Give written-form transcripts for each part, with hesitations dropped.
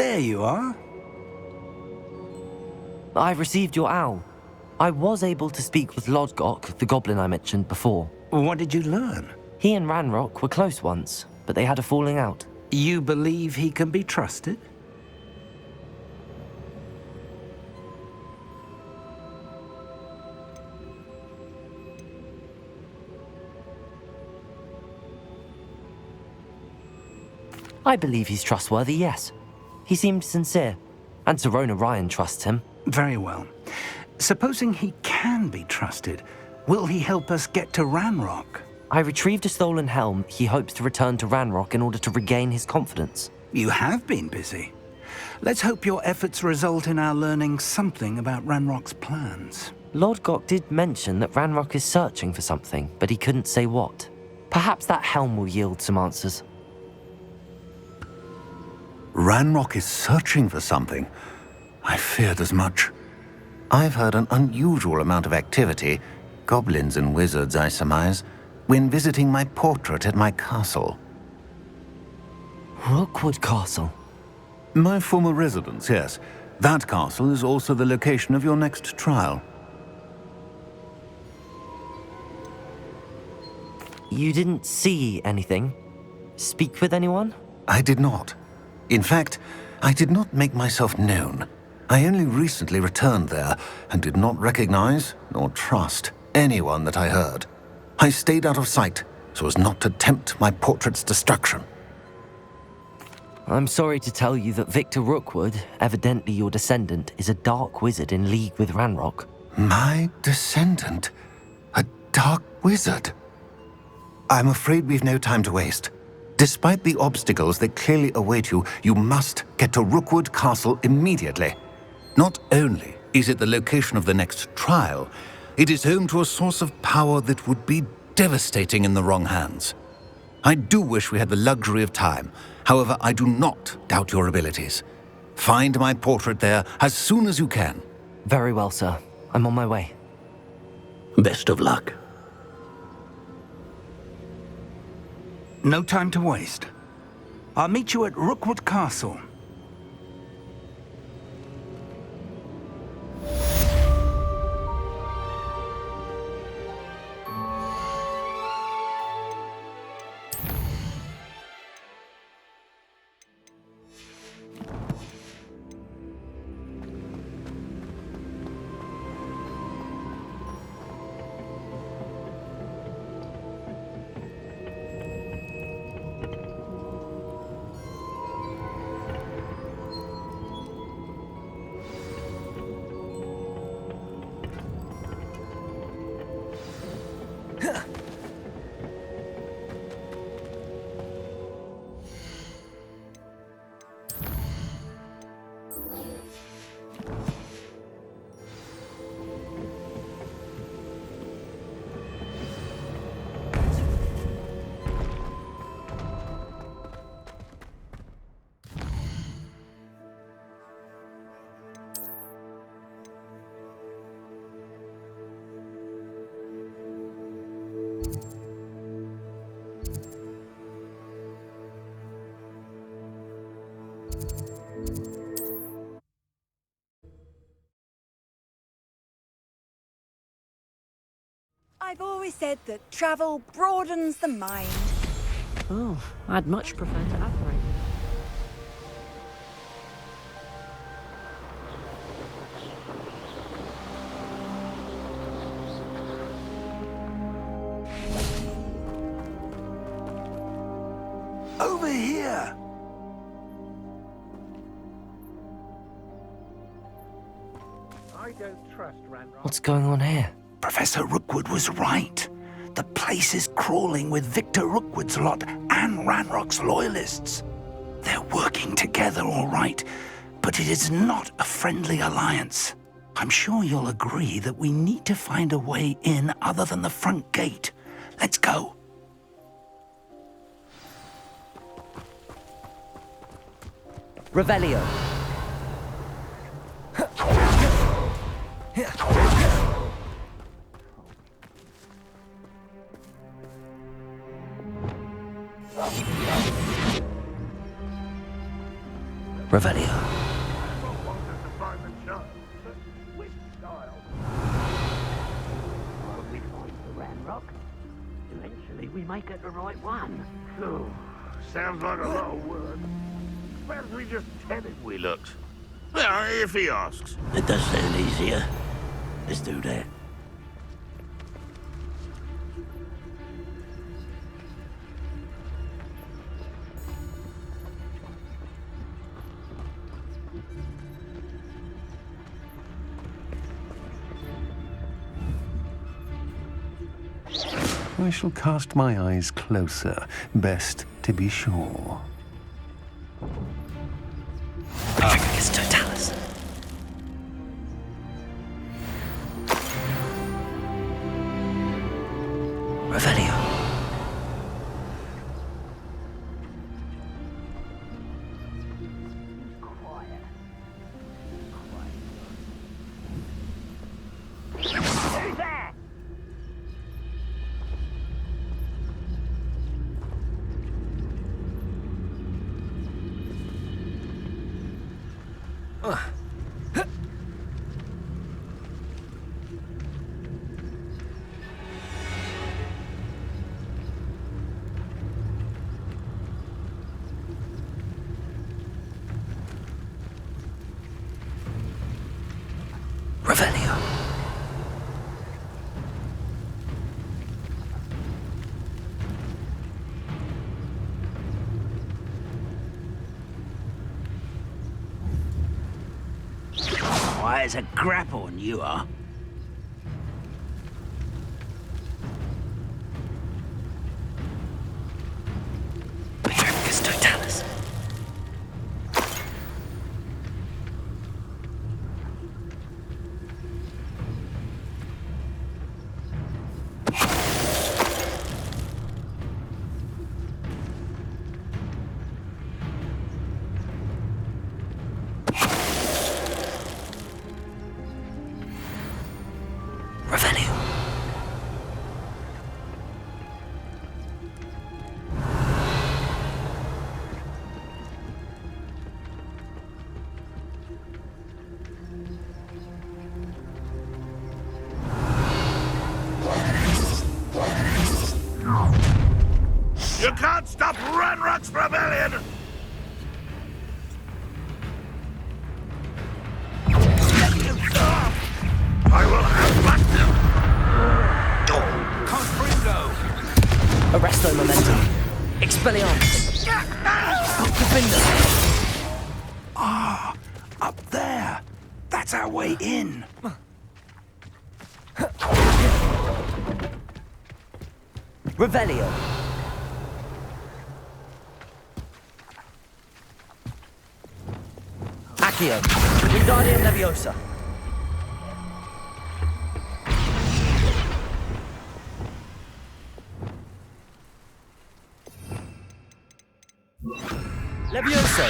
There you are. I received your owl. I was able to speak with Lodgok, the goblin I mentioned before. What did you learn? He and Ranrock were close once, but they had a falling out. You believe he can be trusted? I believe he's trustworthy, yes. He seemed sincere, and Serona Ryan trusts him. Very well. Supposing he can be trusted, will he help us get to Ranrock? I retrieved a stolen helm he hopes to return to Ranrock in order to regain his confidence. You have been busy. Let's hope your efforts result in our learning something about Ranrock's plans. Lodgok did mention that Ranrock is searching for something, but he couldn't say what. Perhaps that helm will yield some answers. Ranrock is searching for something. I feared as much. I've heard an unusual amount of activity, goblins and wizards, I surmise, when visiting my portrait at my castle. Rookwood Castle? My former residence, yes. That castle is also the location of your next trial. You didn't see anything? Speak with anyone? I did not. In fact, I did not make myself known. I only recently returned there and did not recognize nor trust anyone that I heard. I stayed out of sight so as not to tempt my portrait's destruction. I'm sorry to tell you that Victor Rookwood, evidently your descendant, is a dark wizard in league with Ranrock. My descendant? A dark wizard? I'm afraid we've no time to waste. Despite the obstacles that clearly await you, you must get to Rookwood Castle immediately. Not only is it the location of the next trial, it is home to a source of power that would be devastating in the wrong hands. I do wish we had the luxury of time. However, I do not doubt your abilities. Find my portrait there as soon as you can. Very well, sir. I'm on my way. Best of luck. No time to waste. I'll meet you at Rookwood Castle. I've always said that travel broadens the mind. Oh, I'd much prefer to operate. Over here! I don't trust Ranrock. What's going on here? Professor Rookwood was right. The place is crawling with Victor Rookwood's lot and Ranrock's loyalists. They're working together, all right, but it is not a friendly alliance. I'm sure you'll agree that we need to find a way in other than the front gate. Let's go. Revelio. Revelio. Ranrock wants us to find the child, but which child? Well, we find the Ranrock. Eventually, we may get the right one. Oh, sounds like a lot of work. Perhaps we just tell him we looked. Well, if he asks. It does sound easier. Let's do that. I shall cast my eyes closer, best to be sure. Victus Totalis. Revelio. Who's there? Revelio. Why, it's a grapple and you are. Victus Totalis. Revelio. You can't stop Ranrock's rebellion! I will have Arresto momentum. Expelliarmus. Defender. Ah, up there. That's our way in. Revelio. Accio. Wingardium Leviosa. Levioso.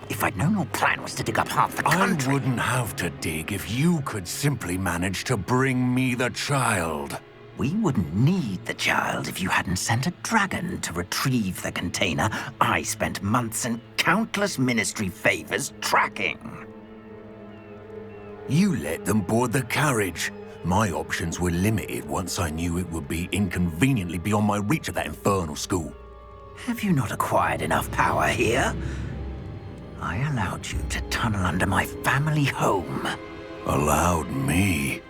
If I'd known your plan was to dig up half the I country... wouldn't have to dig if you could simply manage to bring me the child. We wouldn't need the child if you hadn't sent a dragon to retrieve the container I spent months and countless ministry favors tracking. You let them board the carriage. My options were limited once I knew it would be inconveniently beyond my reach at that infernal school. Have you not acquired enough power here? I allowed you to tunnel under my family home. Allowed me?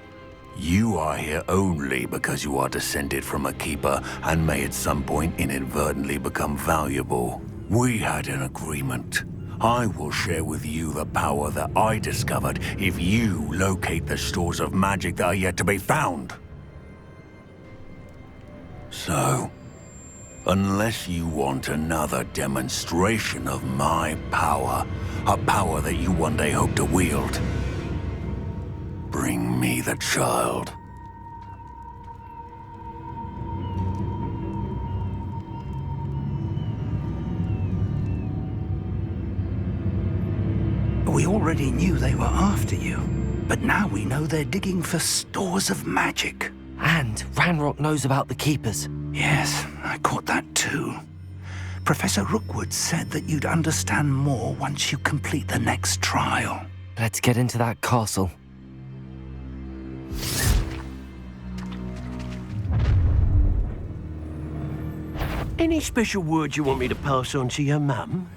You are here only because you are descended from a keeper and may at some point inadvertently become valuable. We had an agreement. I will share with you the power that I discovered if you locate the stores of magic that are yet to be found. So, unless you want another demonstration of my power, a power that you one day hope to wield, bring me the child. We already knew they were after you. But now we know they're digging for stores of magic. And Ranrock knows about the Keepers. Yes, I caught that too. Professor Rookwood said that you'd understand more once you complete the next trial. Let's get into that castle. Any special words you want me to pass on to your mum?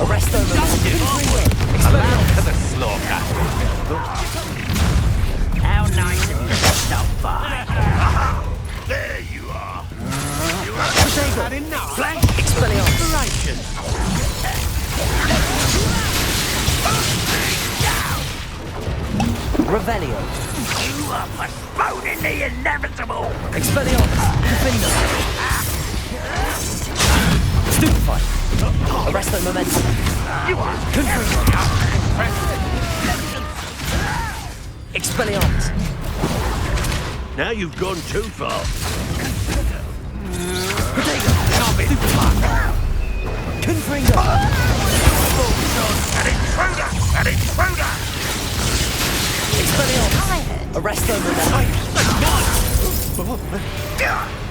Arrest them! Allow for the slaughter. How nice of you to stop by. There you are. You Potato! had enough. Flank! Expelliarmus! Revelio! You are postponing the inevitable. Expelliarmus! Defender! Stupefy! Arresto momentum! You are Expelliarmus! Now you've gone too far. Potato! Confringo! An intruder! An intruder! Expelliarmus! Arresto momentum!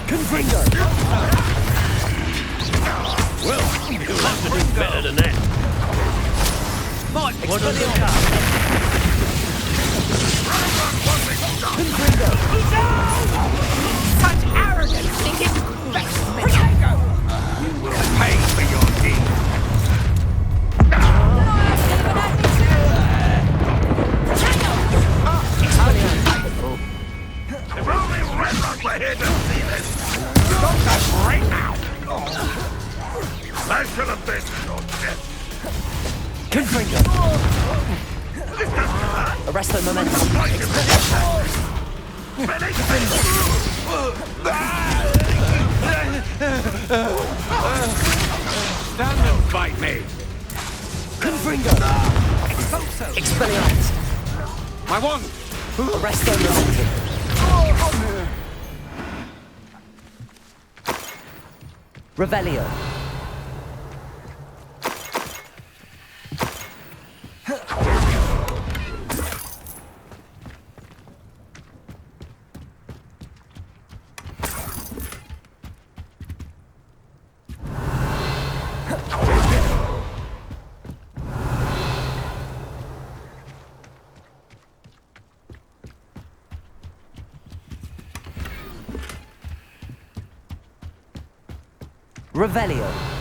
Confringo! Well, you'll have to do better than that. What does it such arrogance, thinking best Potato. You will pay for your deed. If only Ranrock were here to see this. Stop that right now. That should have been your death. Confringo! Arresto momentum! Stand and fight me. Confringo! Expelliarmus! My wand. Arresto momentum! Revelio! Revelio!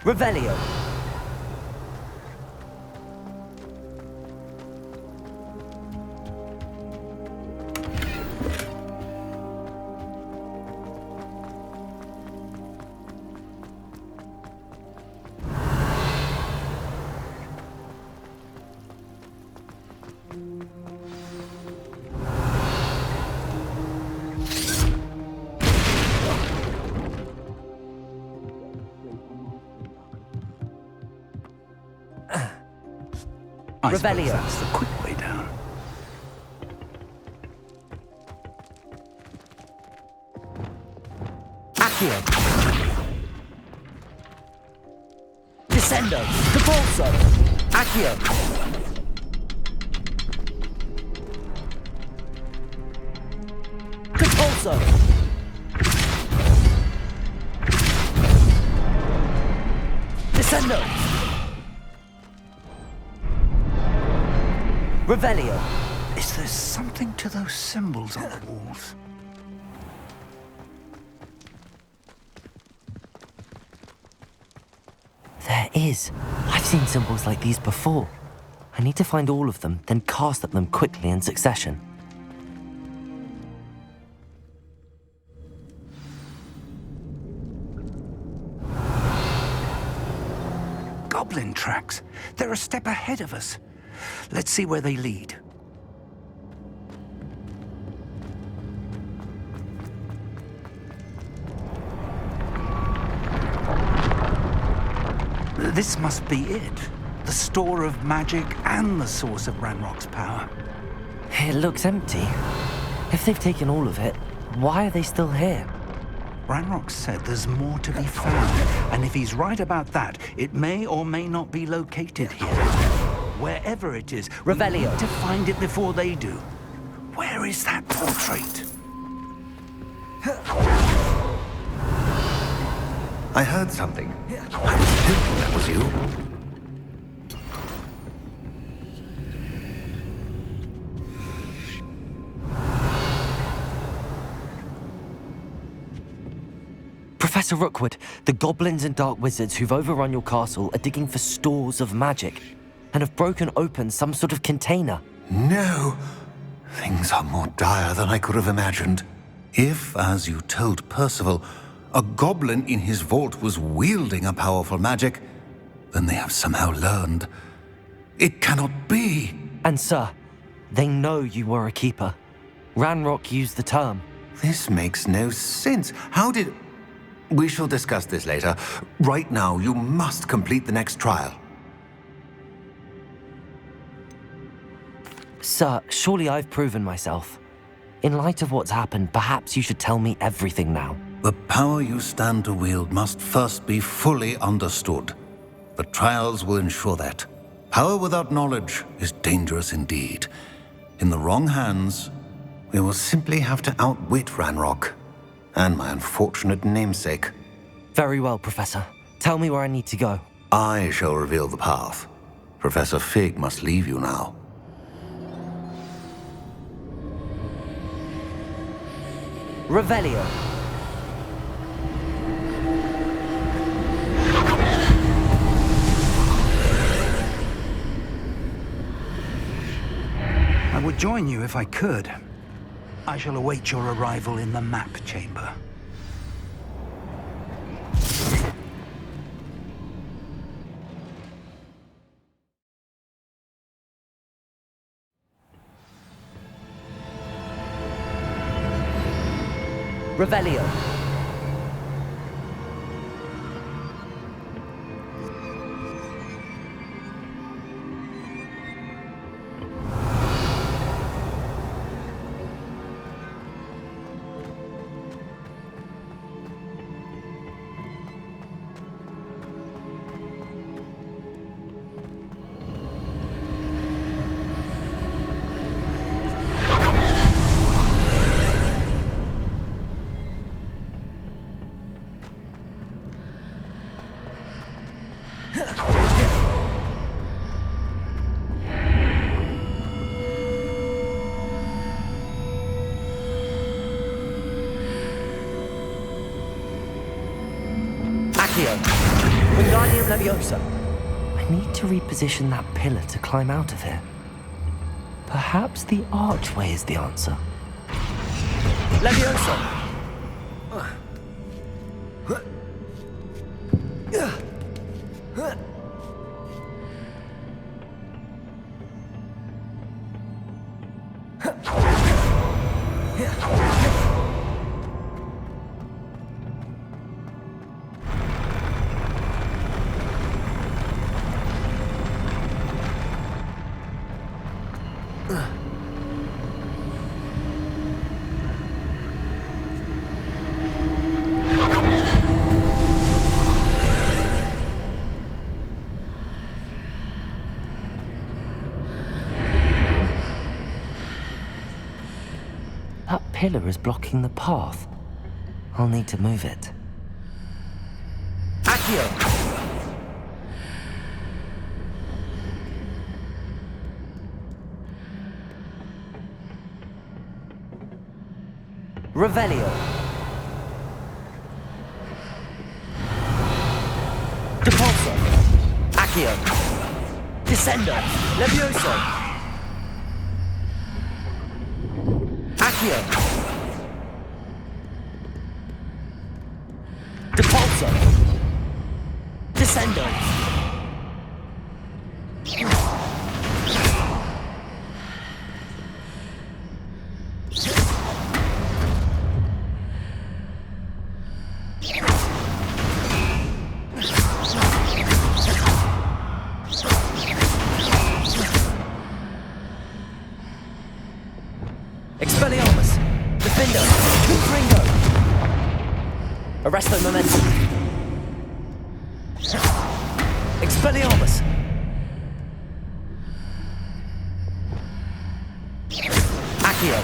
Revelio! I suppose Revelio. that's the quick way down. Accio! Descendo! Capulso! Accio! Capulso! Descendo! Revelio! Is there something to those symbols on the walls? There is. I've seen symbols like these before. I need to find all of them, then cast at them quickly in succession. goblin tracks. They're a step ahead of us. Let's see where they lead. This must be it. The store of magic and the source of Ranrock's power. It looks empty. If they've taken all of it, why are they still here? Ranrock said there's more to be found, and if he's right about that, it may or may not be located here. Wherever it is, we Revelio. need to find it before they do. Where is that portrait? I heard something. I was hoping that was you. Professor Rookwood, the goblins and dark wizards who've overrun your castle are digging for stores of magic and have broken open some sort of container. No. Things are more dire than I could have imagined. If, as you told Percival, a goblin in his vault was wielding a powerful magic, then they have somehow learned. It cannot be. And sir, they know you were a keeper. Ranrock used the term. This makes no sense. How did... We shall discuss this later. Right now, you must complete the next trial. Sir, surely I've proven myself. In light of what's happened, perhaps you should tell me everything now. The power you stand to wield must first be fully understood. The trials will ensure that. Power without knowledge is dangerous indeed. In the wrong hands, we will simply have to outwit Ranrock and my unfortunate namesake. Very well, Professor. Tell me where I need to go. I shall reveal the path. Professor Fig must leave you now. Revelio. I would join you if I could. I shall await your arrival in the map chamber. Revelio. Wingardium Leviosa. I need to reposition that pillar to climb out of here. Perhaps the archway is the answer. Leviosa! That pillar is blocking the path. I'll need to move it. Accio! Revelio. Depulso. Accio. Descendo. Levioso. Accio. Depulso. Descendo. Arresto momentum. Expelliarmus. Accio.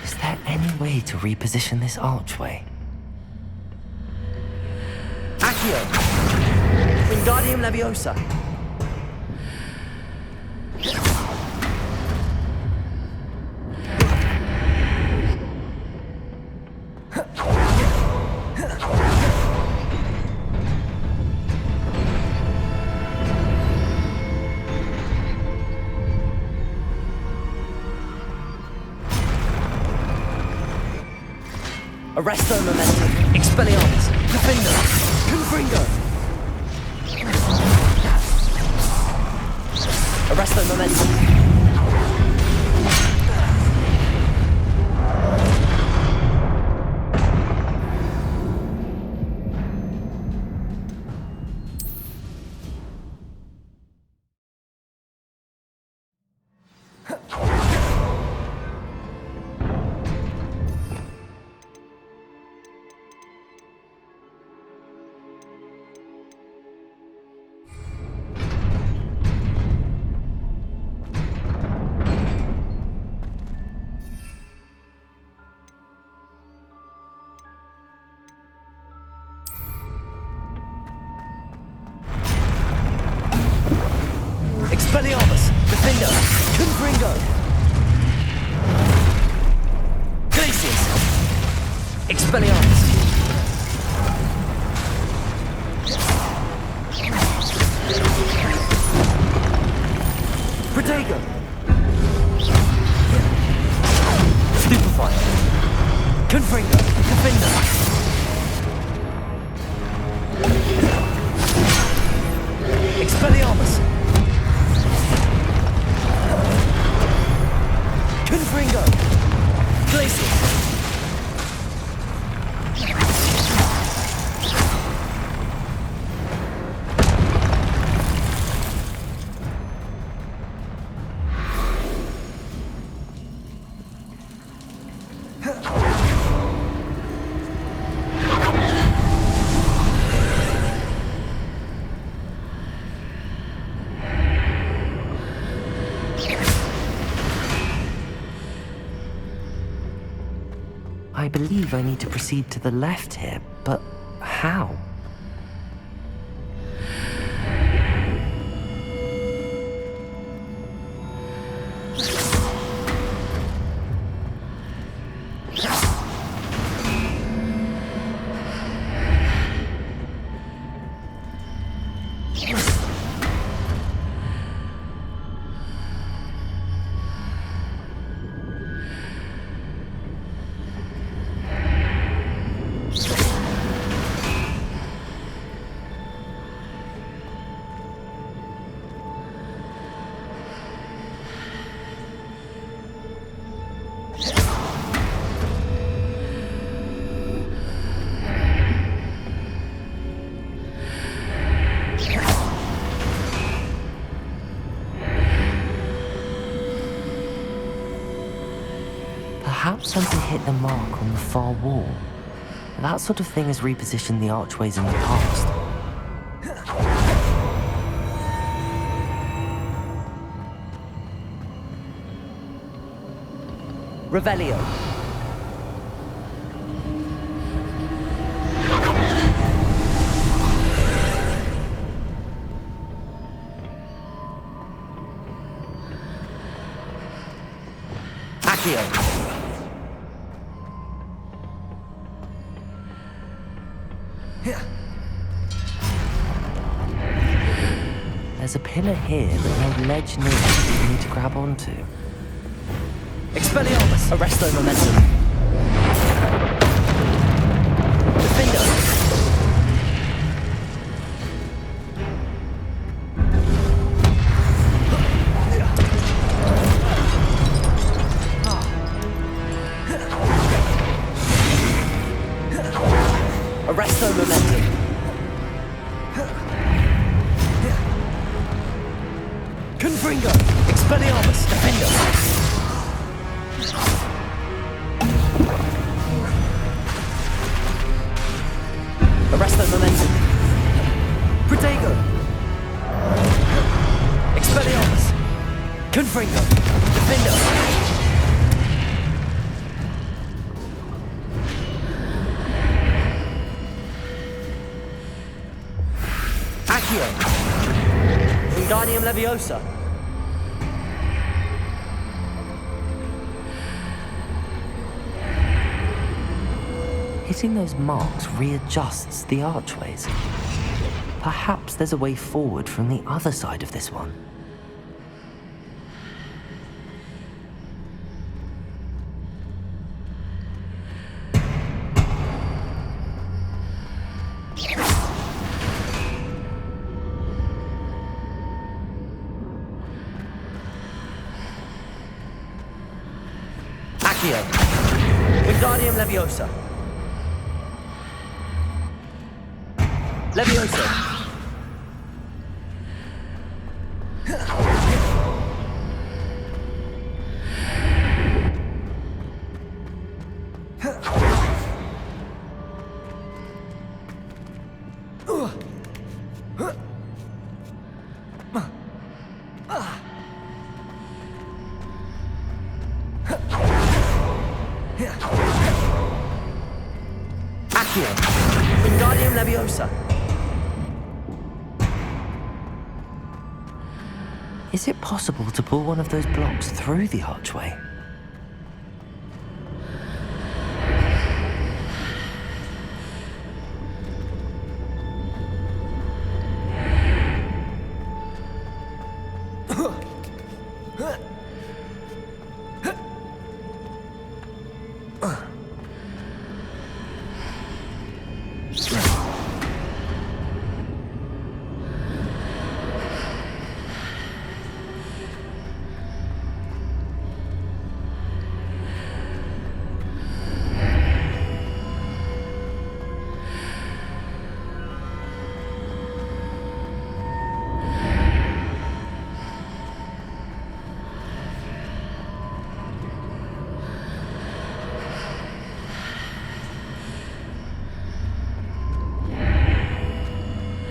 Is there any way to reposition this archway? Accio! Wingardium Leviosa! Arresto momentum. Expelliarmus. Defender. Confringo. Arresto momentum. Expelliarmus! Defender! Confringo! Glacius! Expelliarmus! Protego! Stupefy! Confringo! Defender! Expelliarmus! Confringo! Glacius! I believe I need to proceed to the left here, but how? Perhaps something hit the mark on the far wall. That sort of thing has repositioned the archways in the past. Revelio. Accio. There's a pillar here, but no ledge near it for me to grab onto. Expelliarmus! Arresto momentum. Arresto momentum. Confringo. Expelliarmus. Defender. Arresto momentum. Protego. Expelliarmus. Confringo. Defender. Accio. Wingardium Leviosa. Hitting those marks readjusts the archways. Perhaps there's a way forward from the other side of this one. Accio. Wingardium Leviosa. Leviosa. Accio. Wingardium Leviosa. Is it possible to pull one of those blocks through the archway?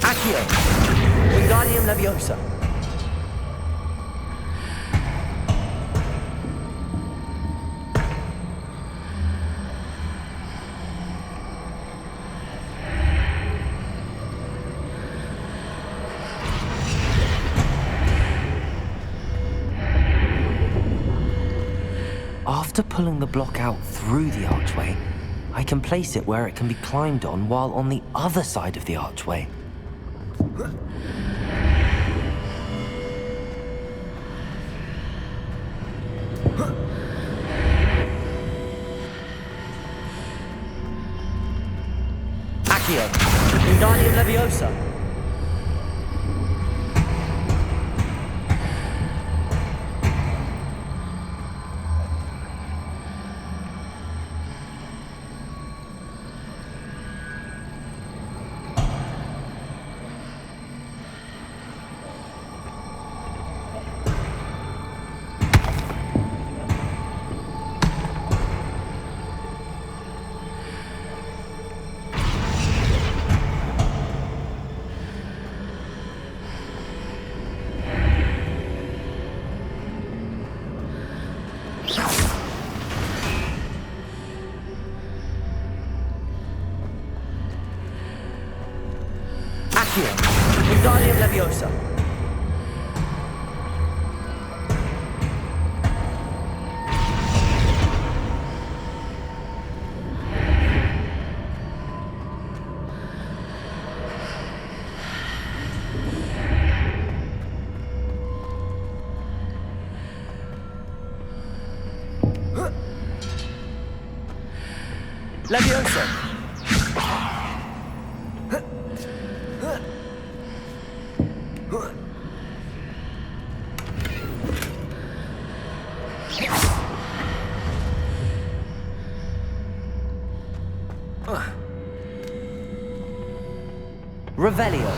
Accio. Wingardium Leviosa. After pulling the block out through the archway, I can place it where it can be climbed on while on the other side of the archway. Accio. Wingardium Leviosa. Accio. Wingardium Leviosa. Leviosa. Revelio.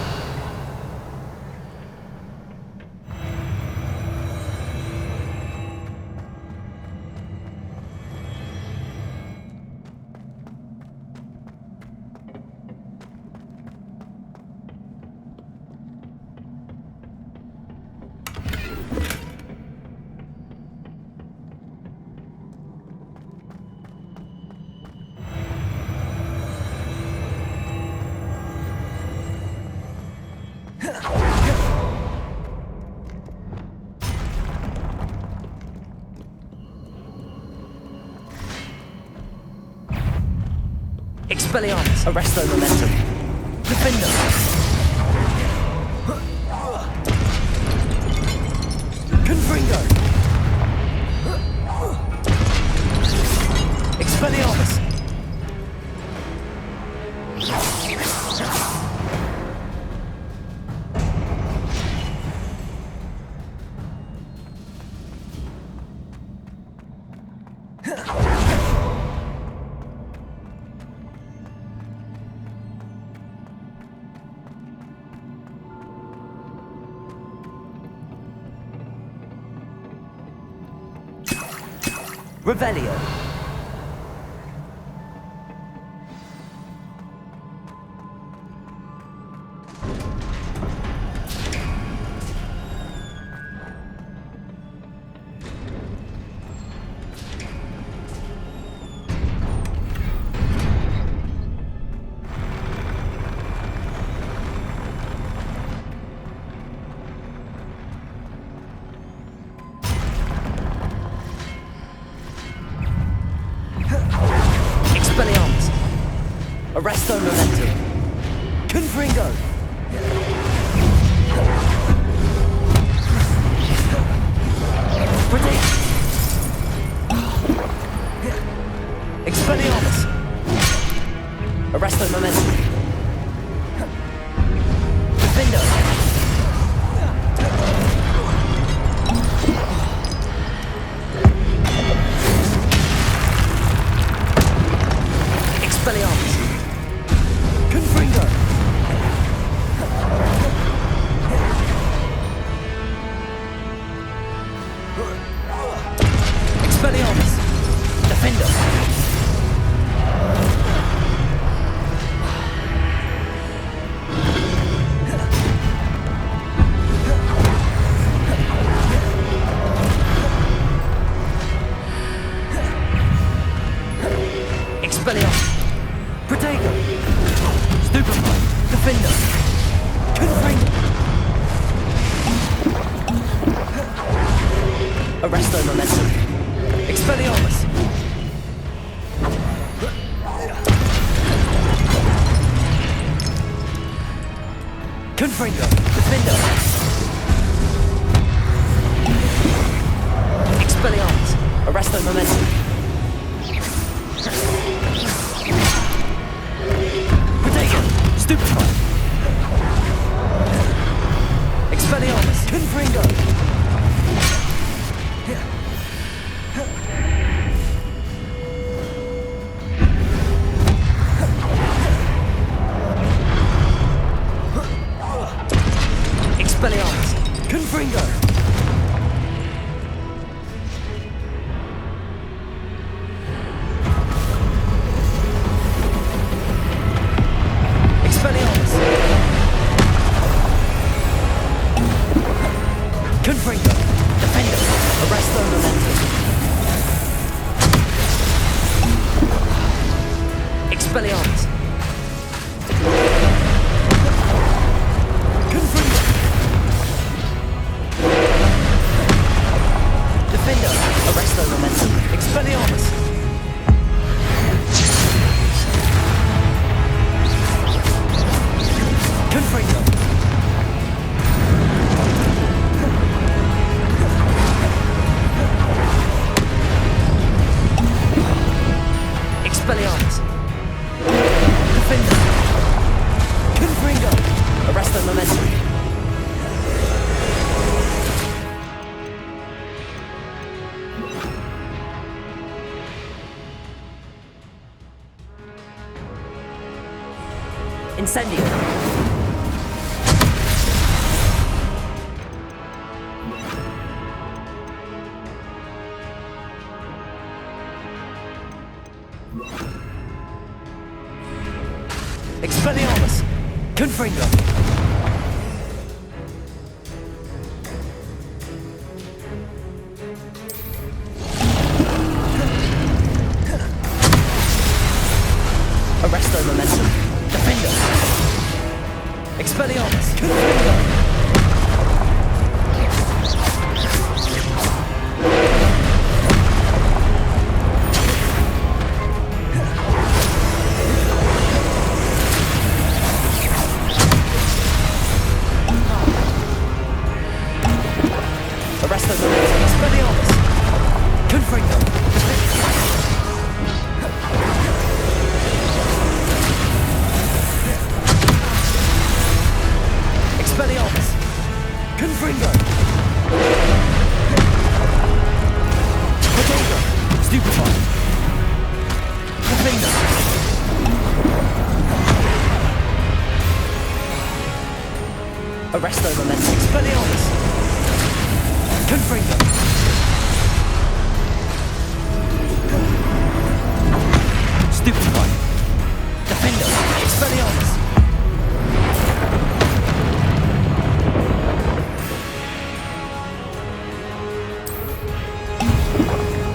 Expelliarmus. Arresto momentum. Defender. Confringo. Expelliarmus. Revelio. Expelliarmus. Arresto momentum. Confringo. Predict. Expelliarmus. Arresto momentum. Defender. Expelliarmus. Confringo. Expelliarmus. Defender. Expelliarmus. Protego. Stupefy. Defender. Confringo. Arresto momentum. Expelliarmus. Confringo. Defender. Expelliarmus. Arresto momentum. Protego. Stupefy. Expelliarmus. Confringo. Expelliarmus. Confringo. Expelliarmus. Confringo. Defender. Arresto momentum. Expelliarmus. Confringo. Defender. Arresto momentum. Expelliarmus. Confringo. Expelliarmus. Defender. Confringo. Arresto momentum. Incendio. Expelliarmus! Confringo! Arresto Momentum! Defender! Expelliarmus! Confringo! Arresto Momentum! Expelliarmus! Confringo! Expelliarmus! Confringo! Potato! Stupefy! Defender! Arresto Momentum! Expelliarmus! Confringo! Stupefy! Defender! Expelliarmus!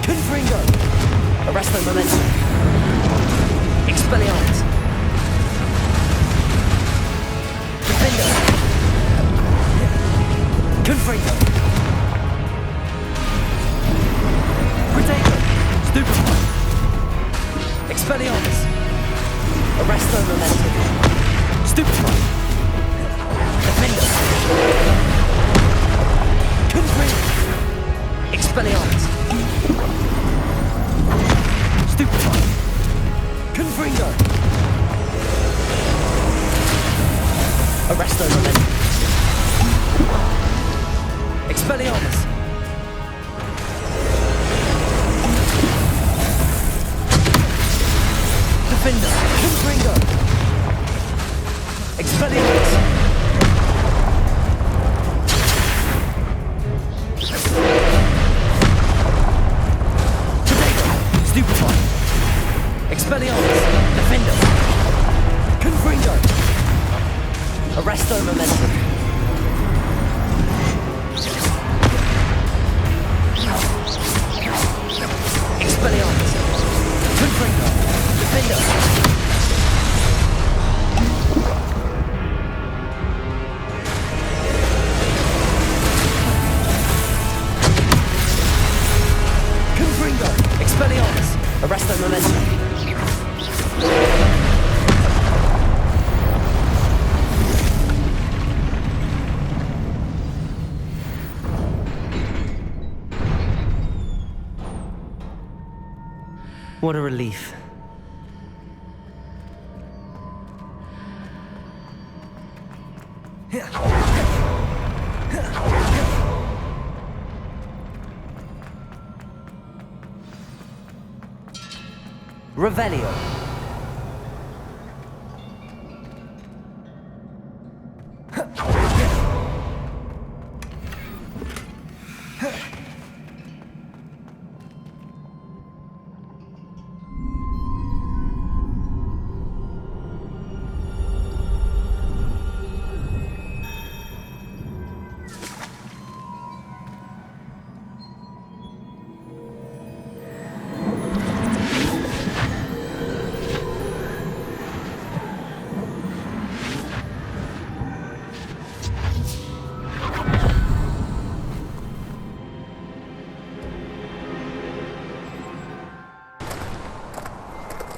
Confringo! Arresto Momentum! Expelliarmus! Defender! Confringo! Potato! Stupefy! Expelliarmus! Arresto Momentum! Stupefy! Defender! Confringo! Expelliarmus! Stupefy! Confringo! Arresto Momentum! Expelliarmus! Defender! Confringo! Expelliarmus! Potato! Stupefy! Expelliarmus! Defender! Confringo! Arresto Momentum! Expelliarmus! Confringo! Defender! Confringo! Expelliarmus! Arresto Momentum! What a relief. Revelio.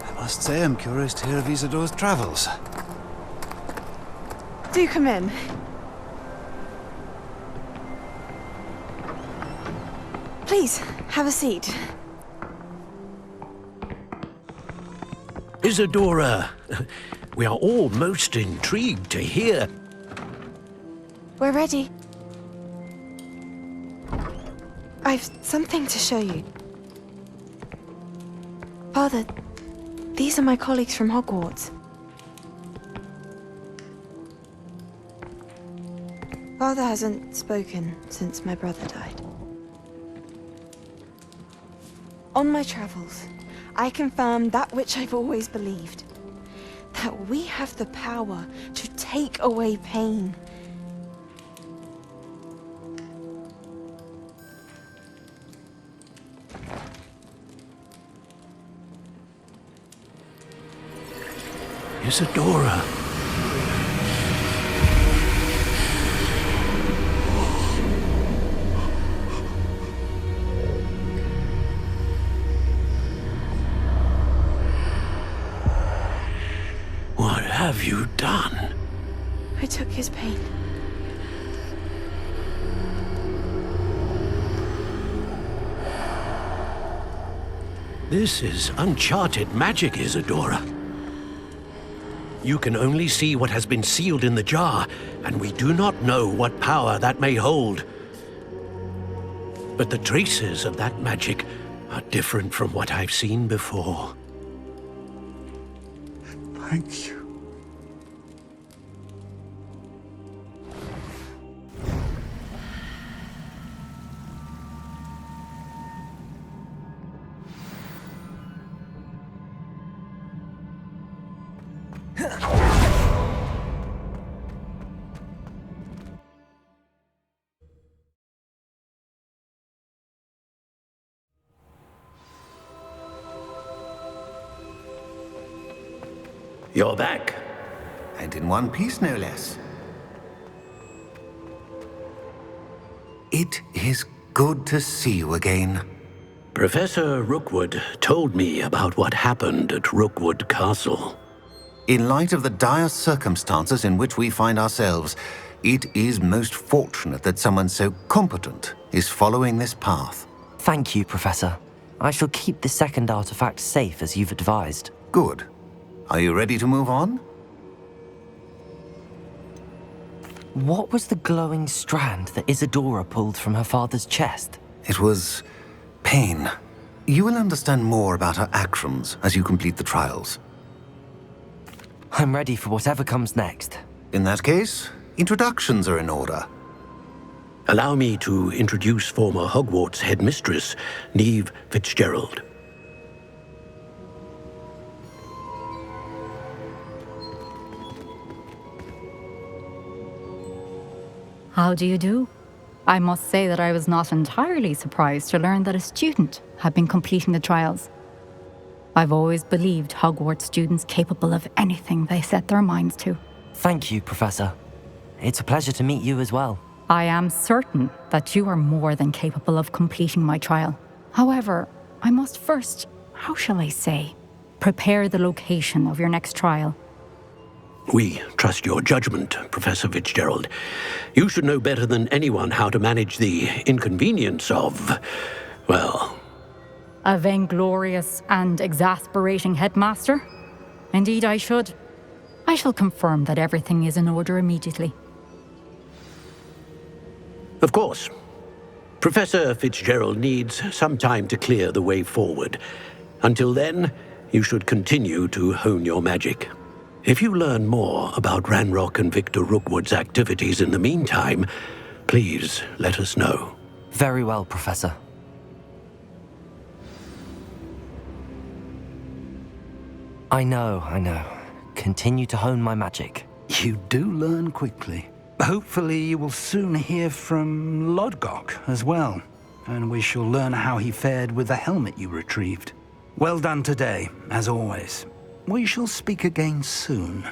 I must say I'm curious to hear of Isidore's travels. Do come in. Please, have a seat. Isadora, we are all most intrigued to hear. We're ready. I've something to show you. Father, these are my colleagues from Hogwarts. Father hasn't spoken since my brother died. On my travels, I confirm that which I've always believed. That we have the power to take away pain. Isadora. What have you done? I took his pain. This is uncharted magic, Isadora. You can only see what has been sealed in the jar, and we do not know what power that may hold. But the traces of that magic are different from what I've seen before. Thank you. You're back. And in one piece, no less. It is good to see you again. Professor Rookwood told me about what happened at Rookwood Castle. In light of the dire circumstances in which we find ourselves, it is most fortunate that someone so competent is following this path. Thank you, Professor. I shall keep the second artifact safe as you've advised. Good. Are you ready to move on? What was the glowing strand that Isadora pulled from her father's chest? It was pain. You will understand more about her actions as you complete the trials. I'm ready for whatever comes next. In that case, introductions are in order. Allow me to introduce former Hogwarts headmistress, Neve Fitzgerald. How do you do? I must say that I was not entirely surprised to learn that a student had been completing the trials. I've always believed Hogwarts students capable of anything they set their minds to. Thank you, Professor. It's a pleasure to meet you as well. I am certain that you are more than capable of completing my trial. However, I must first, how shall I say, prepare the location of your next trial. We trust your judgment, Professor Fitzgerald. You should know better than anyone how to manage the inconvenience of, well... A vainglorious and exasperating headmaster? Indeed I should. I shall confirm that everything is in order immediately. Of course. Professor Fitzgerald needs some time to clear the way forward. Until then, you should continue to hone your magic. If you learn more about Ranrock and Victor Rookwood's activities in the meantime, please let us know. Very well, Professor. I know. Continue to hone my magic. You do learn quickly. Hopefully you will soon hear from Lodgok as well, and we shall learn how he fared with the helmet you retrieved. Well done today, as always. We shall speak again soon.